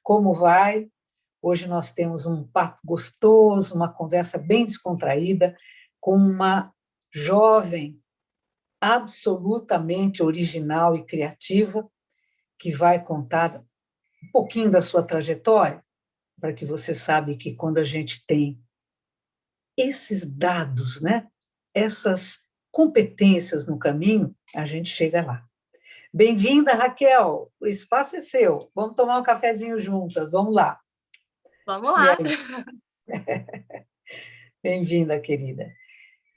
como vai? Hoje nós temos um papo gostoso, uma conversa bem descontraída, com uma jovem absolutamente original e criativa, que vai contar um pouquinho da sua trajetória, para que você sabe que quando a gente tem esses dados, né, essas competências no caminho, a gente chega lá. Bem-vinda, Raquel. O espaço é seu. Vamos tomar um cafezinho juntas. Vamos lá. Vamos lá. Bem-vinda, querida.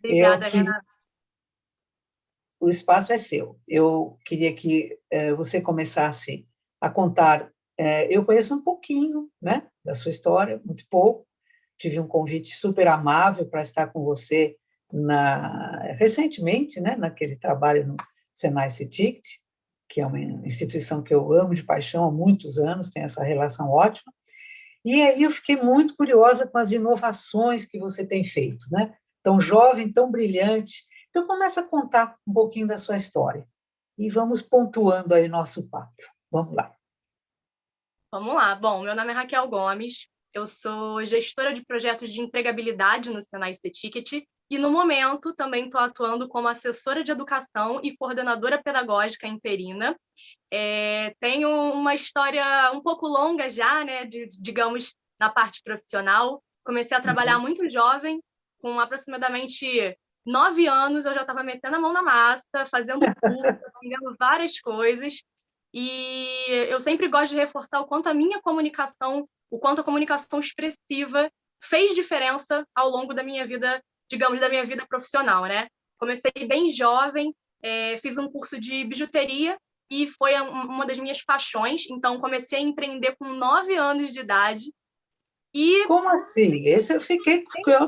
Obrigada, Renata. O espaço é seu. Eu queria que você começasse a contar. Eu conheço um pouquinho, né, da sua história, muito pouco. Tive um convite super amável para estar com você recentemente, né, naquele trabalho no Senai CETICT, que é uma instituição que eu amo de paixão há muitos anos, tem essa relação ótima. E aí eu fiquei muito curiosa com as inovações que você tem feito, né? Tão jovem, tão brilhante. Então, começa a contar um pouquinho da sua história. E vamos pontuando aí nosso papo. Vamos lá. Vamos lá. Bom, meu nome é Raquel Gomes, eu sou gestora de projetos de empregabilidade no Senai CETICT e, no momento, também estou atuando como assessora de educação e coordenadora pedagógica interina. Tenho uma história um pouco longa já, né, digamos, na parte profissional. Comecei a trabalhar muito jovem, com aproximadamente 9 anos, eu já estava metendo a mão na massa, fazendo curso, aprendendo várias coisas. E eu sempre gosto de reforçar o quanto a minha comunicação, o quanto a comunicação expressiva fez diferença ao longo da minha vida, digamos, da minha vida profissional, né? Comecei bem jovem, fiz um curso de bijuteria e foi uma das minhas paixões. Então, comecei a empreender com 9 anos de idade. E como assim? Esse eu fiquei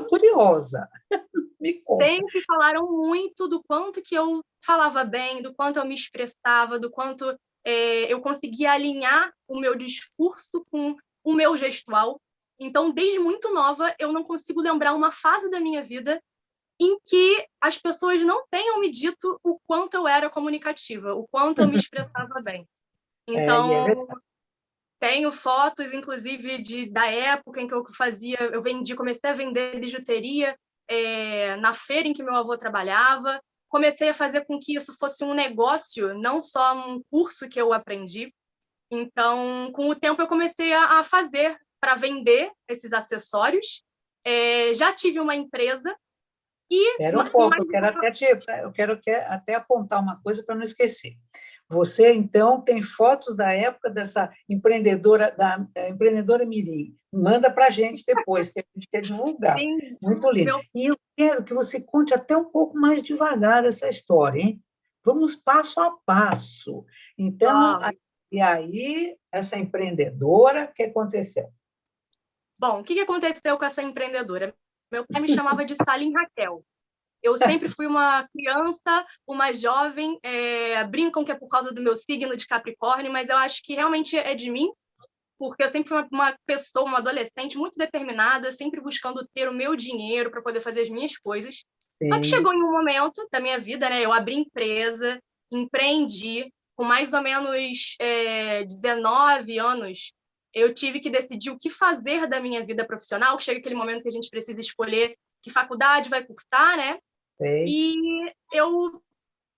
curiosa. Me conta. Sempre falaram muito do quanto que eu falava bem, do quanto eu me expressava, do quanto eu conseguia alinhar o meu discurso com o meu gestual. Então, desde muito nova, eu não consigo lembrar uma fase da minha vida em que as pessoas não tenham me dito o quanto eu era comunicativa, o quanto eu me expressava bem. Então, tenho fotos, inclusive, da época em que eu comecei a vender bijuteria na feira em que meu avô trabalhava. Comecei a fazer com que isso fosse um negócio, não só um curso que eu aprendi. Então, com o tempo, eu comecei a fazer para vender esses acessórios. Já tive uma empresa e... Era um foco, eu quero até apontar uma coisa para não esquecer. Você, então, tem fotos da época dessa empreendedora, da empreendedora Mirim. Manda para a gente depois, que a gente quer divulgar. Sim, muito lindo. E eu quero que você conte até um pouco mais devagar essa história, hein? Vamos passo a passo. Então, e aí, essa empreendedora, o que aconteceu? Bom, o que aconteceu com essa empreendedora? Meu pai me chamava de Salim Raquel. Eu sempre fui uma criança, uma jovem, brincam que é por causa do meu signo de Capricórnio, mas eu acho que realmente é de mim, porque eu sempre fui uma pessoa, uma adolescente muito determinada, sempre buscando ter o meu dinheiro para poder fazer as minhas coisas. Sim. Só que chegou em um momento da minha vida, né? Eu abri empresa, empreendi, com mais ou menos 19 anos, eu tive que decidir o que fazer da minha vida profissional, que chega aquele momento que a gente precisa escolher que faculdade vai cursar, né? E eu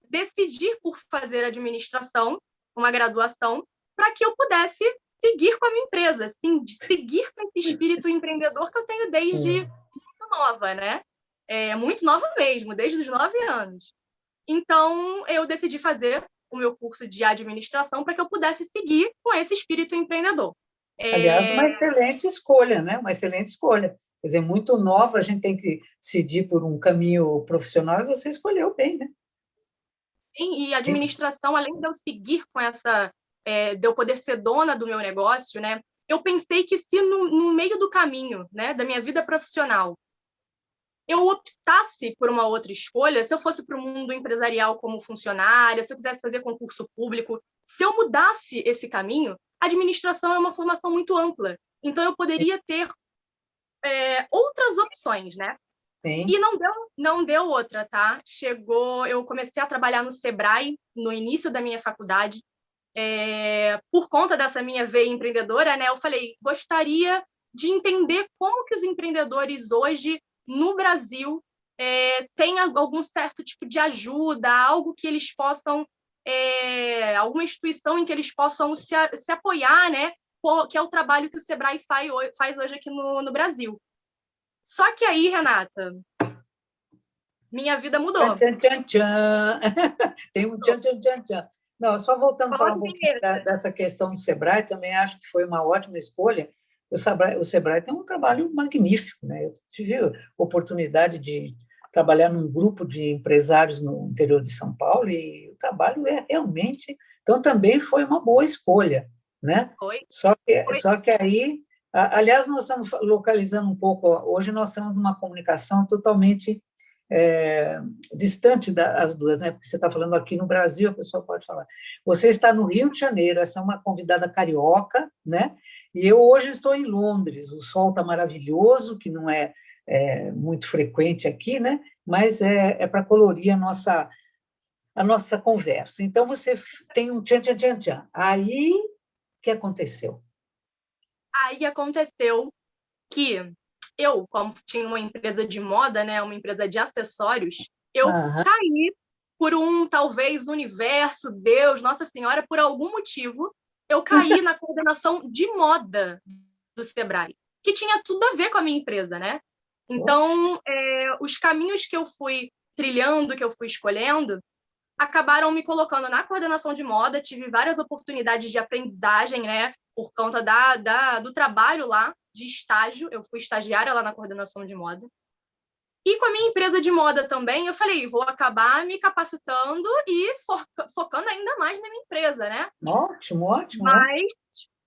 decidi por fazer administração, uma graduação, para que eu pudesse seguir com a minha empresa, assim, seguir com esse espírito empreendedor que eu tenho desde muito nova, né? Muito nova mesmo, desde os 9 anos. Então, eu decidi fazer o meu curso de administração para que eu pudesse seguir com esse espírito empreendedor. Aliás, uma excelente escolha, né? Uma excelente escolha. Quer dizer, muito nova, a gente tem que decidir por um caminho profissional e você escolheu bem, né? Sim, e administração, além de eu seguir com essa, de eu poder ser dona do meu negócio, né? Eu pensei que se no meio do caminho, né, da minha vida profissional, eu optasse por uma outra escolha, se eu fosse para o mundo empresarial como funcionária, se eu quisesse fazer concurso público, se eu mudasse esse caminho, a administração é uma formação muito ampla. Então, eu poderia ter outras opções, né? Sim. E não deu outra, tá? Eu comecei a trabalhar no Sebrae no início da minha faculdade. por conta dessa minha veia empreendedora, né, eu falei, gostaria de entender como que os empreendedores hoje no Brasil têm algum certo tipo de ajuda, algo que eles possam, alguma instituição em que eles possam se apoiar, né, que é o trabalho que o Sebrae faz hoje aqui no Brasil. Só que aí, Renata, minha vida mudou. Tchan, tchan, tchan. Tem um tchan, tchan, tchan, tchan. Não, só voltando a falar um pouquinho dessa questão do Sebrae, também acho que foi uma ótima escolha. O Sebrae tem um trabalho magnífico, né? Eu tive a oportunidade de trabalhar num grupo de empresários no interior de São Paulo e o trabalho é realmente... Então, também foi uma boa escolha, né? Foi. Só que aí... Aliás, nós estamos localizando um pouco... Hoje nós temos uma comunicação totalmente distante das duas, né? Porque você está falando aqui no Brasil, a pessoa pode falar. Você está no Rio de Janeiro, essa é uma convidada carioca, né? E eu hoje estou em Londres, o sol está maravilhoso, que não é muito frequente aqui, né? Mas é para colorir a nossa conversa. Então, você tem um tchan, tchan, tchan, tchan. Aí, o que aconteceu? Aí aconteceu que eu, como tinha uma empresa de moda, né, uma empresa de acessórios, eu caí por talvez, universo, Deus, Nossa Senhora, por algum motivo, eu caí na coordenação de moda do Sebrae, que tinha tudo a ver com a minha empresa, né? Então, os caminhos que eu fui trilhando, que eu fui escolhendo, acabaram me colocando na coordenação de moda, tive várias oportunidades de aprendizagem, né? Por conta do trabalho lá, de estágio, eu fui estagiária lá na coordenação de moda. E com a minha empresa de moda também, eu falei, vou acabar me capacitando e focando ainda mais na minha empresa, né? Ótimo, ótimo. Mas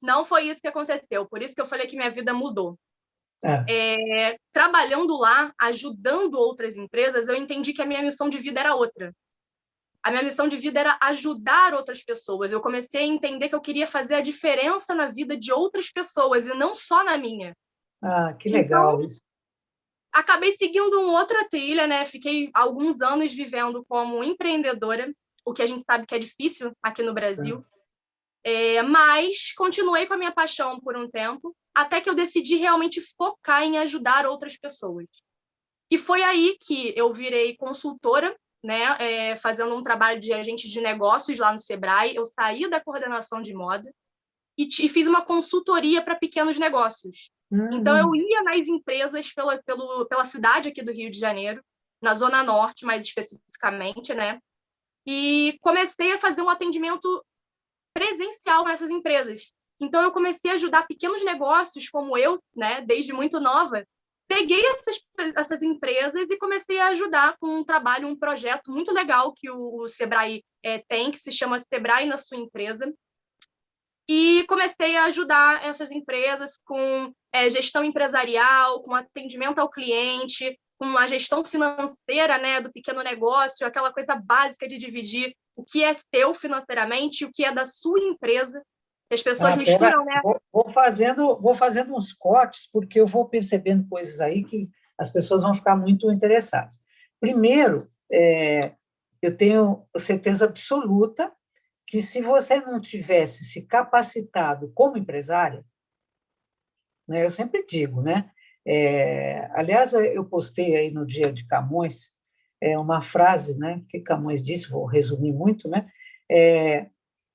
não foi isso que aconteceu, por isso que eu falei que minha vida mudou. Trabalhando lá, ajudando outras empresas, eu entendi que a minha missão de vida era outra. A minha missão de vida era ajudar outras pessoas. Eu comecei a entender que eu queria fazer a diferença na vida de outras pessoas e não só na minha. Que legal então, isso. Acabei seguindo uma outra trilha, né? Fiquei alguns anos vivendo como empreendedora, o que a gente sabe que é difícil aqui no Brasil. Mas continuei com a minha paixão por um tempo, até que eu decidi realmente focar em ajudar outras pessoas. E foi aí que eu virei consultora, né, fazendo um trabalho de agente de negócios lá no Sebrae. Eu saí da coordenação de moda e fiz uma consultoria para pequenos negócios. Então, eu ia nas empresas pela cidade aqui do Rio de Janeiro, na Zona Norte, mais especificamente, né? E comecei a fazer um atendimento presencial nessas empresas. Então, eu comecei a ajudar pequenos negócios como eu, né, desde muito nova. Peguei essas empresas e comecei a ajudar com um trabalho, um projeto muito legal que o Sebrae tem, que se chama Sebrae na sua empresa. E comecei a ajudar essas empresas com gestão empresarial, com atendimento ao cliente, com a gestão financeira, né, do pequeno negócio, aquela coisa básica de dividir o que é seu financeiramente e o que é da sua empresa. As pessoas misturam, né? Vou fazendo uns cortes, porque eu vou percebendo coisas aí que as pessoas vão ficar muito interessadas. Primeiro, eu tenho certeza absoluta que, se você não tivesse se capacitado como empresária, né, eu sempre digo, né? Aliás, eu postei aí no Dia de Camões uma frase, né, que Camões disse, vou resumir muito, né?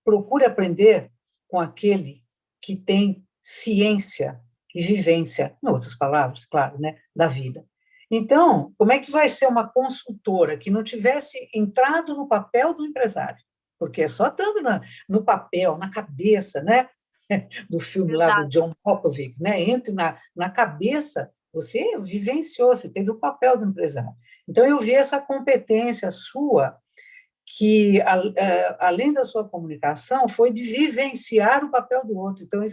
Procure aprender com aquele que tem ciência e vivência, em outras palavras, claro, né, da vida. Então, como é que vai ser uma consultora que não tivesse entrado no papel do empresário? Porque é só estando no papel, na cabeça, né, do filme lá do John Popovich, né? Entre na cabeça, você vivenciou, você teve o papel do empresário. Então, eu vi essa competência sua, que, além da sua comunicação, foi de vivenciar o papel do outro. Então,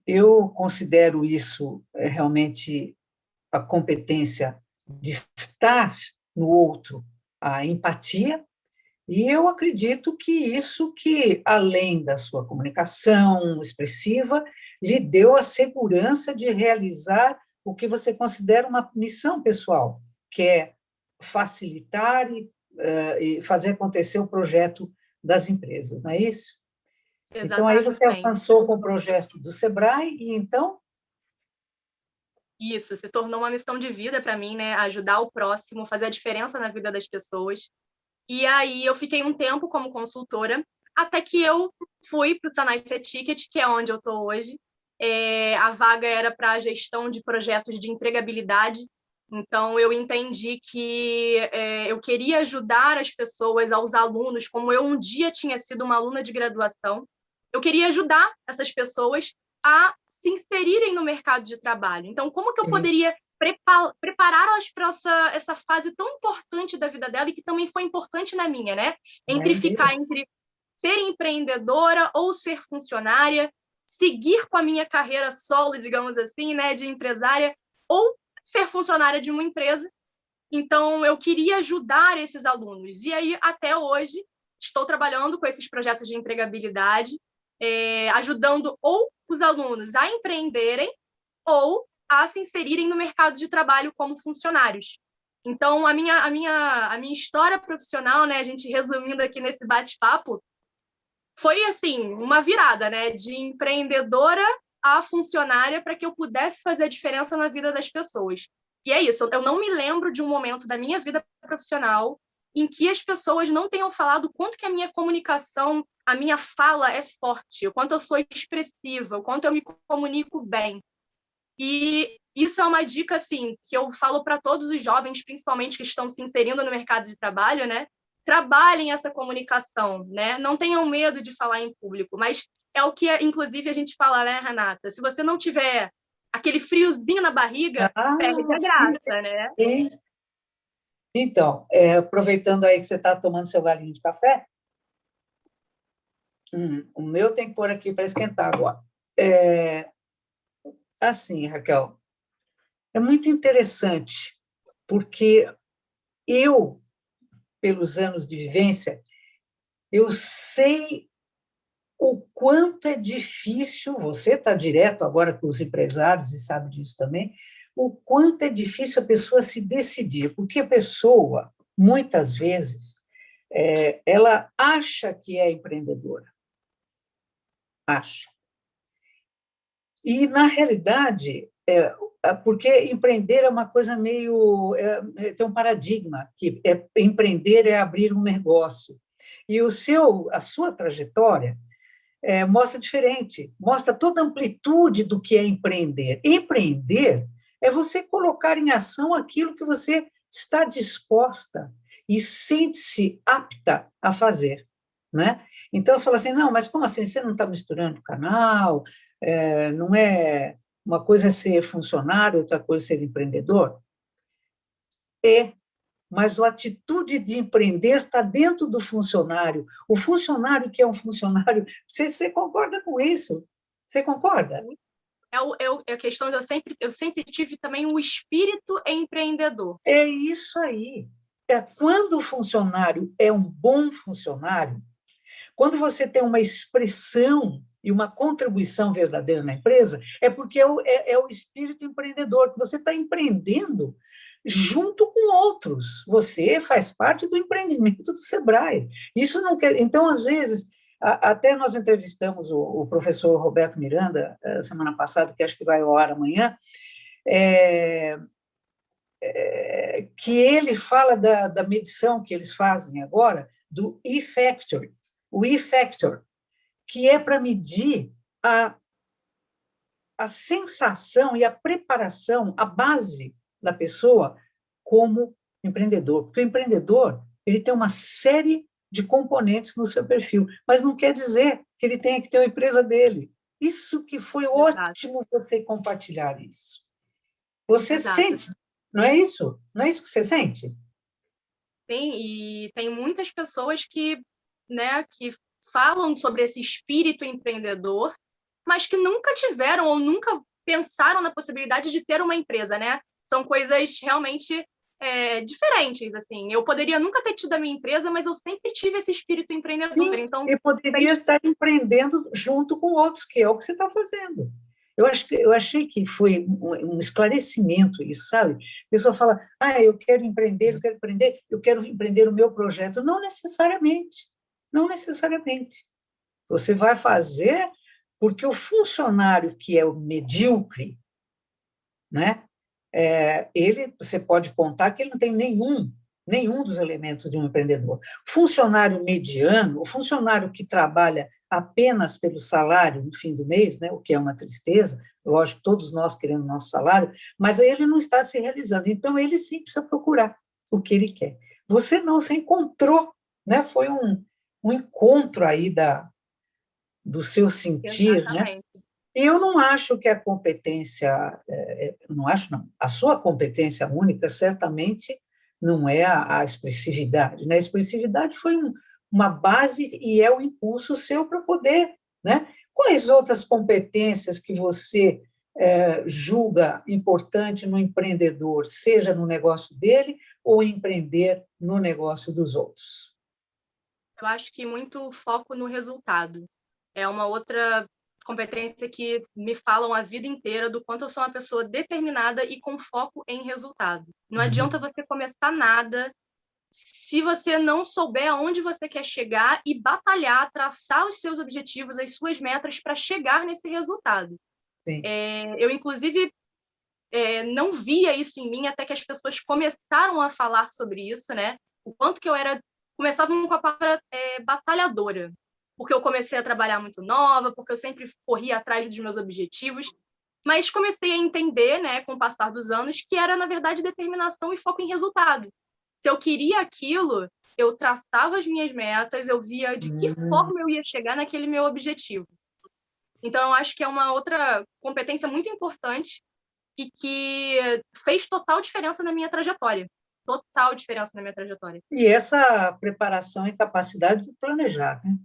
eu considero isso realmente a competência de estar no outro, a empatia, e eu acredito que isso que, além da sua comunicação expressiva, lhe deu a segurança de realizar o que você considera uma missão pessoal, que é facilitar e fazer acontecer o projeto das empresas, não é isso? Então, aí você Exatamente. avançou com o projeto do Sebrae e, então... Isso, se tornou uma missão de vida para mim, né? Ajudar o próximo, fazer a diferença na vida das pessoas. E aí eu fiquei um tempo como consultora, até que eu fui para o Senai Ticket, que é onde eu estou hoje. A vaga era para gestão de projetos de empregabilidade. Então, eu entendi que eu queria ajudar as pessoas, aos alunos, como eu um dia tinha sido uma aluna de graduação. Eu queria ajudar essas pessoas a se inserirem no mercado de trabalho. Então, como que eu poderia prepará-las para essa fase tão importante da vida dela e que também foi importante na minha, né? Entre ser empreendedora ou ser funcionária, seguir com a minha carreira solo, digamos assim, né, de empresária, ou ser funcionária de uma empresa. Então, eu queria ajudar esses alunos. E aí, até hoje, estou trabalhando com esses projetos de empregabilidade, ajudando ou os alunos a empreenderem ou a se inserirem no mercado de trabalho como funcionários. Então, a minha história profissional, né, a gente resumindo aqui nesse bate-papo, foi assim, uma virada, né, de empreendedora a funcionária para que eu pudesse fazer a diferença na vida das pessoas. E é isso, eu não me lembro de um momento da minha vida profissional em que as pessoas não tenham falado o quanto que a minha comunicação, a minha fala é forte, o quanto eu sou expressiva, o quanto eu me comunico bem. E isso é uma dica, assim, que eu falo para todos os jovens, principalmente que estão se inserindo no mercado de trabalho, né? Trabalhem essa comunicação, né? Não tenham medo de falar em público, mas é o que, inclusive, a gente fala, né, Renata? Se você não tiver aquele friozinho na barriga, perde a graça, né? Sim. Então, aproveitando aí que você está tomando seu galinho de café, o meu tem que pôr aqui para esquentar agora. Assim, Raquel, é muito interessante, porque eu, pelos anos de vivência, eu sei o quanto é difícil, você está direto agora com os empresários e sabe disso também, o quanto é difícil a pessoa se decidir, porque a pessoa, muitas vezes, ela acha que é empreendedora, acha. E, na realidade, porque empreender é uma coisa meio... tem um paradigma, que empreender é abrir um negócio. E a sua trajetória mostra diferente, mostra toda a amplitude do que é empreender. Empreender é você colocar em ação aquilo que você está disposta e sente-se apta a fazer, né? Então, você fala assim, não, mas como assim? Você não está misturando o canal? Não é uma coisa é ser funcionário, outra coisa é ser empreendedor? Mas a atitude de empreender está dentro do funcionário. O funcionário que é um funcionário, você concorda com isso? Você concorda? É a questão de eu sempre tive também o espírito empreendedor. É isso aí. Quando o funcionário é um bom funcionário, quando você tem uma expressão e uma contribuição verdadeira na empresa, é porque é o espírito empreendedor, que você está empreendendo junto com outros. Você faz parte do empreendimento do Sebrae. Isso não quer... Então, às vezes, até nós entrevistamos o professor Roberto Miranda, semana passada, que acho que vai ao ar amanhã, que ele fala da medição que eles fazem agora, do E-Factor. O E-Factor, que é para medir a sensação e a preparação, a base da pessoa como empreendedor. Porque o empreendedor ele tem uma série de componentes no seu perfil, mas não quer dizer que ele tenha que ter uma empresa dele. Isso que foi ótimo você compartilhar isso. Você sente, não é isso? Não é isso que você sente? Sim, e tem muitas pessoas né, que falam sobre esse espírito empreendedor, mas que nunca tiveram ou nunca pensaram na possibilidade de ter uma empresa, né? São coisas realmente diferentes, assim. Eu poderia nunca ter tido a minha empresa, mas eu sempre tive esse espírito empreendedor. Sim, Então, e poderia estar empreendendo junto com outros, que é o que você está fazendo. Eu achei que foi um esclarecimento isso, sabe? A pessoa fala, eu quero empreender, eu quero empreender o meu projeto. Não necessariamente, não necessariamente. Você vai fazer porque o funcionário que é o medíocre, né? Você pode contar que ele não tem nenhum dos elementos de um empreendedor. Funcionário mediano, o funcionário que trabalha apenas pelo salário no fim do mês, né, o que é uma tristeza, lógico, todos nós queremos nosso salário, mas aí ele não está se realizando, então ele sim precisa procurar o que ele quer. Você não se encontrou, né? Foi um encontro aí do seu sentir, né? Exatamente. E eu não acho que a competência, não acho não, a sua competência única certamente não é a expressividade, né? A expressividade foi uma base e é o impulso seu para poder, né? Quais outras competências que você julga importante no empreendedor, seja no negócio dele ou empreender no negócio dos outros? Eu acho que muito foco no resultado. É uma outra competência que me falam a vida inteira do quanto eu sou uma pessoa determinada e com foco em resultado. Não adianta você começar nada se você não souber aonde você quer chegar e batalhar, traçar os seus objetivos, as suas metas para chegar nesse resultado. Sim. Eu, inclusive, não via isso em mim até que as pessoas começaram a falar sobre isso, né? O quanto que eu era... Começavam com a palavra batalhadora, porque eu comecei a trabalhar muito nova, porque eu sempre corria atrás dos meus objetivos, mas comecei a entender, né, com o passar dos anos, que era, na verdade, determinação e foco em resultado. Se eu queria aquilo, eu traçava as minhas metas, eu via de que forma eu ia chegar naquele meu objetivo. Então, eu acho que é uma outra competência muito importante e que fez total diferença na minha trajetória. Total diferença na minha trajetória. E essa preparação e capacidade de planejar, né?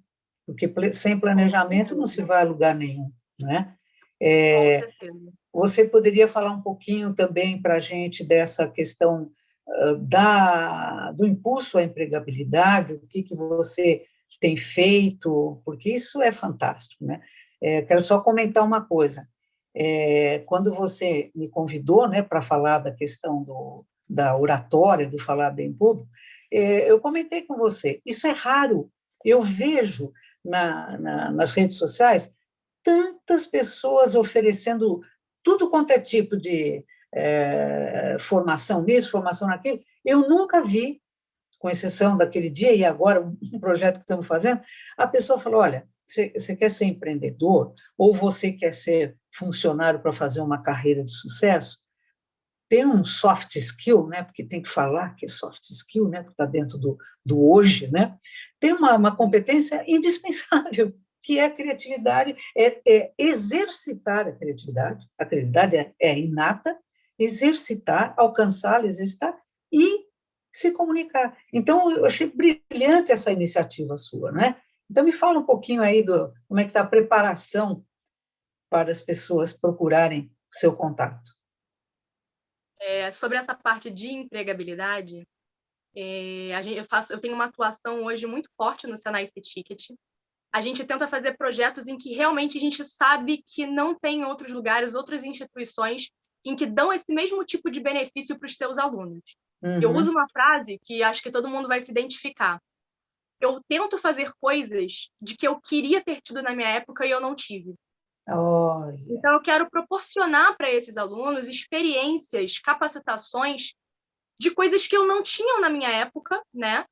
Porque sem planejamento não se vai a lugar nenhum, né? Com certeza. Você poderia falar um pouquinho também para a gente dessa questão do impulso à empregabilidade, o que você tem feito, porque isso é fantástico, né? Quero só comentar uma coisa. Quando você me convidou, né, para falar da questão da oratória, do falar bem em público, eu comentei com você, isso é raro. Eu vejo nas redes sociais tantas pessoas oferecendo tudo quanto é tipo de formação nisso, formação naquilo. Eu nunca vi, com exceção daquele dia e agora, um projeto que estamos fazendo, a pessoa falou, olha, você quer ser empreendedor ou você quer ser funcionário para fazer uma carreira de sucesso? Tem um soft skill, né? Porque tem que falar que é soft skill, né? Porque está dentro do hoje, né? Tem uma competência indispensável, que é a criatividade, exercitar a criatividade é inata, exercitar, alcançá-la, exercitar e se comunicar. Então, eu achei brilhante essa iniciativa sua, né? Então, me fala um pouquinho aí como é que está a preparação para as pessoas procurarem o seu contato. Sobre essa parte de empregabilidade, eu tenho uma atuação hoje muito forte no Senai C-Ticket. A gente tenta fazer projetos em que realmente a gente sabe que não tem outros lugares, outras instituições em que dão esse mesmo tipo de benefício para os seus alunos. Eu uso uma frase que acho que todo mundo vai se identificar. Eu tento fazer coisas de que eu queria ter tido na minha época e eu não tive. Olha. Então, eu quero proporcionar para esses alunos experiências, capacitações de coisas que eu não tinha na minha época, né?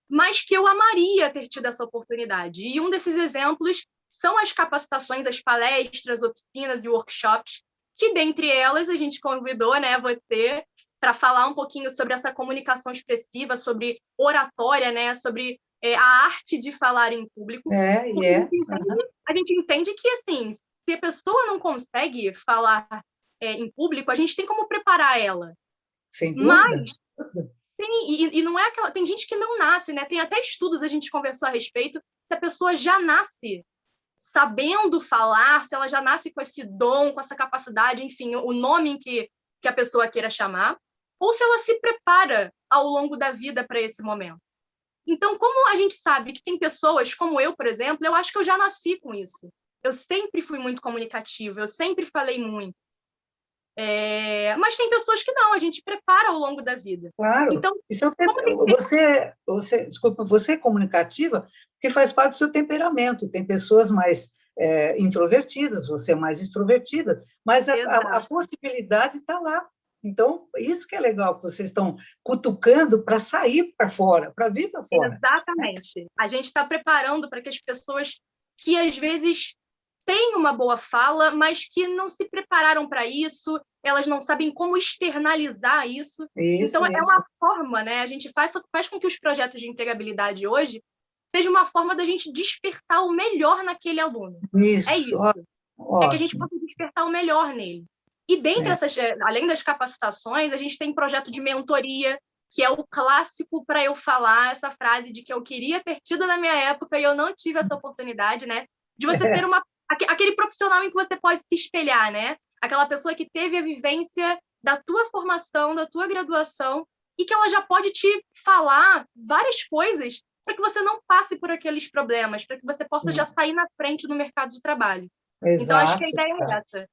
Mas que eu amaria ter tido essa oportunidade. E um desses exemplos são as capacitações, as palestras, oficinas e workshops, que dentre elas a gente convidou, né, você para falar um pouquinho sobre essa comunicação expressiva, sobre oratória, né, sobre a arte de falar em público. A gente entende que, assim, se a pessoa não consegue falar em público, a gente tem como preparar ela. Sem dúvida. Mas e não é aquela... Tem gente que não nasce, né? Tem até estudos, a gente conversou a respeito, se a pessoa já nasce sabendo falar, se ela já nasce com esse dom, com essa capacidade, enfim, o nome que a pessoa queira chamar, ou se ela se prepara ao longo da vida para esse momento. Então, como a gente sabe que tem pessoas como eu, por exemplo, eu acho que eu já nasci com isso. Eu sempre fui muito comunicativa, eu sempre falei muito. Mas tem pessoas que não, a gente prepara ao longo da vida. Claro. Então, desculpa, você é comunicativa porque faz parte do seu temperamento. Tem pessoas mais introvertidas, você é mais extrovertida, mas a possibilidade está lá. Então, isso que é legal, que vocês estão cutucando para sair para fora, para vir para fora. Exatamente. A gente está preparando para que as pessoas que, às vezes, têm uma boa fala, mas que não se prepararam para isso, elas não sabem como externalizar isso. Então, é uma forma, né? A gente faz com que os projetos de empregabilidade hoje seja uma forma da gente despertar o melhor naquele aluno. Isso. É isso. Ótimo. É que a gente possa despertar o melhor nele. E dentre essas, além das capacitações, a gente tem projeto de mentoria, que é o clássico para eu falar essa frase de que eu queria ter tido na minha época e eu não tive essa oportunidade, né? De você ter aquele profissional em que você pode se espelhar, né? Aquela pessoa que teve a vivência da tua formação, da tua graduação, e que ela já pode te falar várias coisas para que você não passe por aqueles problemas, para que você possa já sair na frente no mercado de trabalho. Exato, então, acho que a ideia é essa.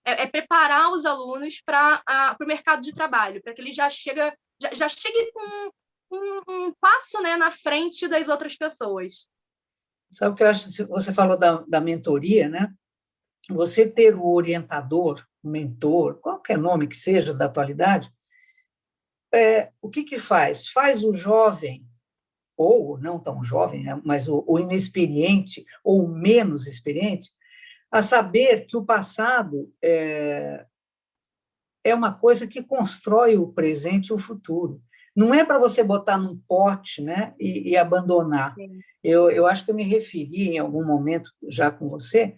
É preparar os alunos para o mercado de trabalho, para que ele já chegue com um passo, né, na frente das outras pessoas. Sabe o que eu acho? Você falou da mentoria, né? Você ter o orientador, o mentor, qualquer nome que seja da atualidade, o que faz? Faz o jovem, ou não tão jovem, né, mas o inexperiente ou menos experiente, a saber que o passado é uma coisa que constrói o presente e o futuro. Não é para você botar num pote, né, e abandonar. Eu acho que eu me referi em algum momento já com você,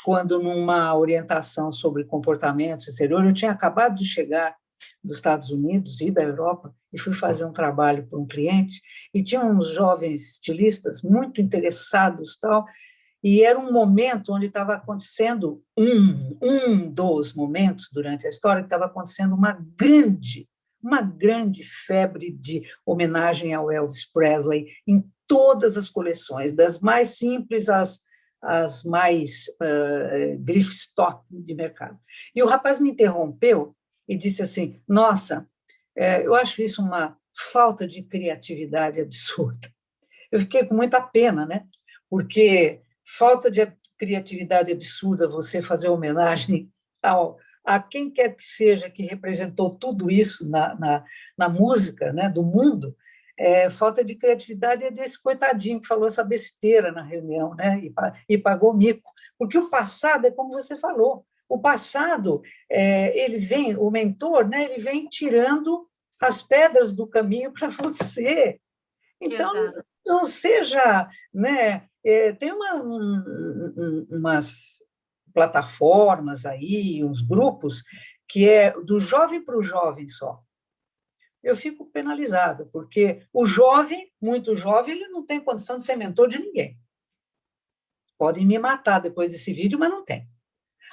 quando numa orientação sobre comportamento exterior, eu tinha acabado de chegar dos Estados Unidos e da Europa e fui fazer um trabalho para um cliente e tinha uns jovens estilistas muito interessados, tal, e era um momento onde estava acontecendo um dos momentos durante a história que estava acontecendo uma grande febre de homenagem ao Elvis Presley em todas as coleções, das mais simples às mais grife-stop de mercado. E o rapaz me interrompeu e disse assim, nossa, eu acho isso uma falta de criatividade absurda. Eu fiquei com muita pena, né? Porque falta de criatividade absurda você fazer homenagem a quem quer que seja que representou tudo isso na música, né, do mundo. Falta de criatividade é desse coitadinho que falou essa besteira na reunião, né, e pagou mico. Porque o passado é como você falou, o passado, ele vem, o mentor, né, ele vem tirando as pedras do caminho para você. Então, não seja, né, tem umas plataformas aí, uns grupos, que é do jovem para o jovem só. Eu fico penalizada, porque o jovem, muito jovem, ele não tem condição de ser mentor de ninguém. Podem me matar depois desse vídeo, mas não tem.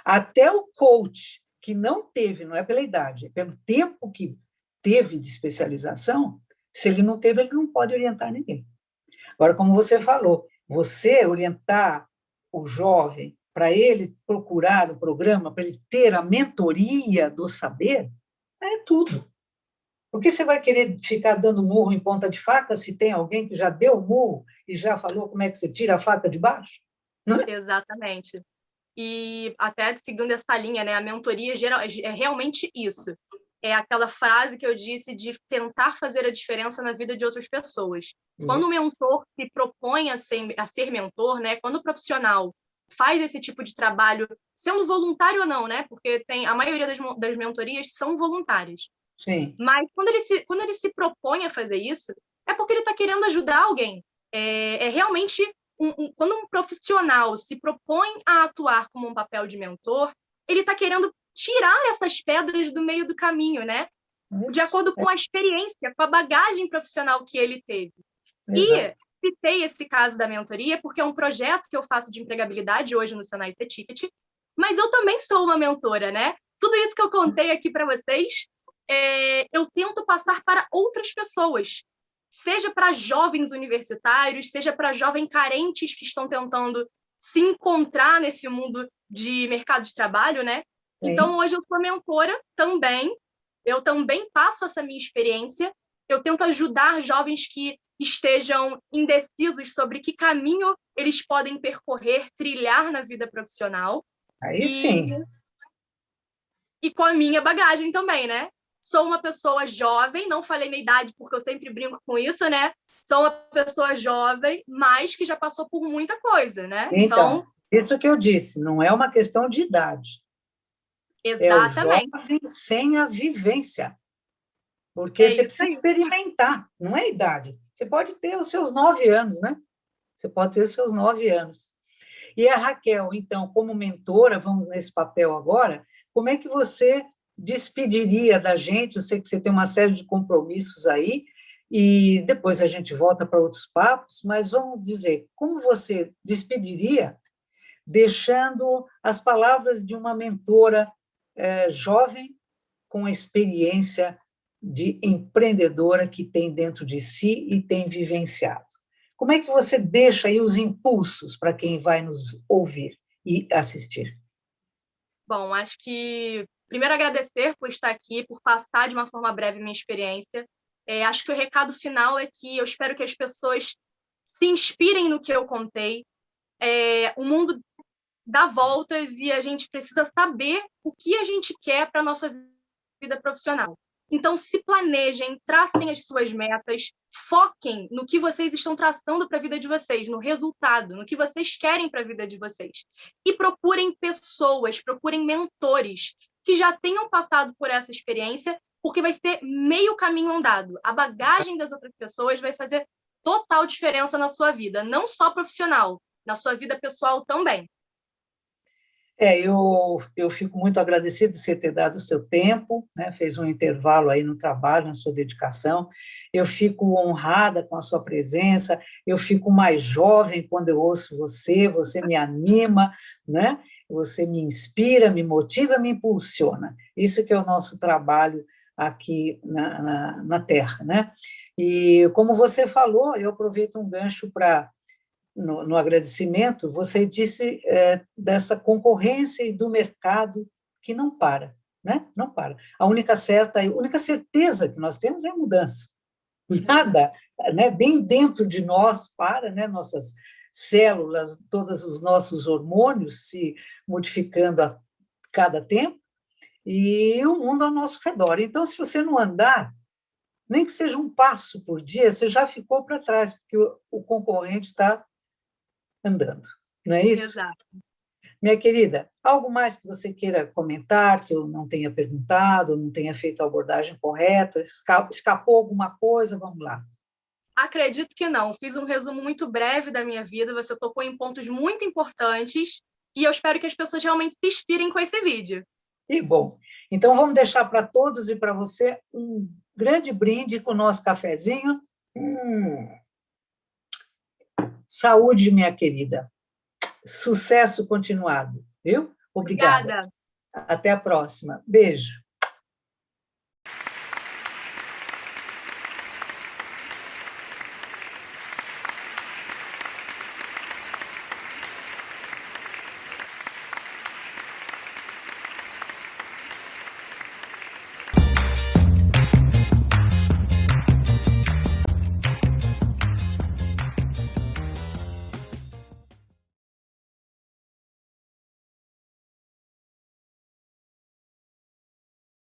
Até o coach, que não teve, não é pela idade, é pelo tempo que teve de especialização, se ele não teve, ele não pode orientar ninguém. Agora, como você falou, você orientar o jovem para ele procurar o programa, para ele ter a mentoria do saber, é tudo. Por que você vai querer ficar dando murro em ponta de faca se tem alguém que já deu murro e já falou como é que você tira a faca de baixo? Não é? Exatamente. E até seguindo essa linha, né, a mentoria é realmente isso. É aquela frase que eu disse de tentar fazer a diferença na vida de outras pessoas. Isso. Quando o mentor se propõe a ser mentor, né, quando o profissional faz esse tipo de trabalho, sendo voluntário ou não, né, porque a maioria das mentorias são voluntárias. Sim. Mas quando ele se propõe a fazer isso, é porque ele está querendo ajudar alguém. Realmente, quando um profissional se propõe a atuar como um papel de mentor, ele está querendo tirar essas pedras do meio do caminho, né? De acordo com a experiência, com a bagagem profissional que ele teve. Exato. E citei esse caso da mentoria porque é um projeto que eu faço de empregabilidade hoje no Senai C-Ticket, mas eu também sou uma mentora, né? Tudo isso que eu contei aqui para vocês, eu tento passar para outras pessoas, seja para jovens universitários, seja para jovens carentes que estão tentando se encontrar nesse mundo de mercado de trabalho, né? Sim. Então, hoje eu sou mentora também, eu também passo essa minha experiência, eu tento ajudar jovens que estejam indecisos sobre que caminho eles podem percorrer, trilhar na vida profissional, Aí e, sim. e com a minha bagagem também, né? Sou uma pessoa jovem, não falei minha idade porque eu sempre brinco com isso, né? Sou uma pessoa jovem, mas que já passou por muita coisa, né? Então, Então, isso que eu disse, não é uma questão de idade, é o exatamente, jovem sem a vivência, porque é você isso precisa aí. experimentar, não é idade. Você pode ter os seus 9 anos, né? Você pode ter os seus 9 anos. E a Raquel, então, como mentora, vamos nesse papel agora, como é que você despediria da gente? Eu sei que você tem uma série de compromissos aí, e depois a gente volta para outros papos, mas vamos dizer, como você despediria, deixando as palavras de uma mentora jovem com a experiência de empreendedora que tem dentro de si e tem vivenciado? Como é que você deixa aí os impulsos para quem vai nos ouvir e assistir? Bom, acho que primeiro agradecer por estar aqui, por passar de uma forma breve minha experiência. Acho que o recado final é que eu espero que as pessoas se inspirem no que eu contei. O mundo dá voltas e a gente precisa saber o que a gente quer para a nossa vida profissional. Então, se planejem, tracem as suas metas, foquem no que vocês estão traçando para a vida de vocês, no resultado, no que vocês querem para a vida de vocês. E procurem pessoas, procurem mentores que já tenham passado por essa experiência, porque vai ser meio caminho andado. A bagagem das outras pessoas vai fazer total diferença na sua vida, não só profissional, na sua vida pessoal também. Eu fico muito agradecida de você ter dado o seu tempo, né? Fez um intervalo aí no trabalho, na sua dedicação. Eu fico honrada com a sua presença, eu fico mais jovem quando eu ouço você, você me anima, né? Você me inspira, me motiva, me impulsiona. Isso que é o nosso trabalho aqui na Terra, né? E como você falou, eu aproveito um gancho para no agradecimento, você disse dessa concorrência e do mercado que não para, né? Não para. A única certeza que nós temos é a mudança. Nada, né? Bem dentro de nós para, né? Nossas células, todos os nossos hormônios se modificando a cada tempo e o mundo ao nosso redor. Então, se você não andar, nem que seja um passo por dia, você já ficou para trás, porque o concorrente está andando, não é isso? Exato. Minha querida, algo mais que você queira comentar, que eu não tenha perguntado, não tenha feito a abordagem correta? Escapou alguma coisa? Vamos lá. Acredito que não. Fiz um resumo muito breve da minha vida, você tocou em pontos muito importantes e eu espero que as pessoas realmente se inspirem com esse vídeo. E bom, então vamos deixar para todos e para você um grande brinde com o nosso cafezinho. Saúde, minha querida. Sucesso continuado, viu? Obrigada. Obrigada. Até a próxima. Beijo.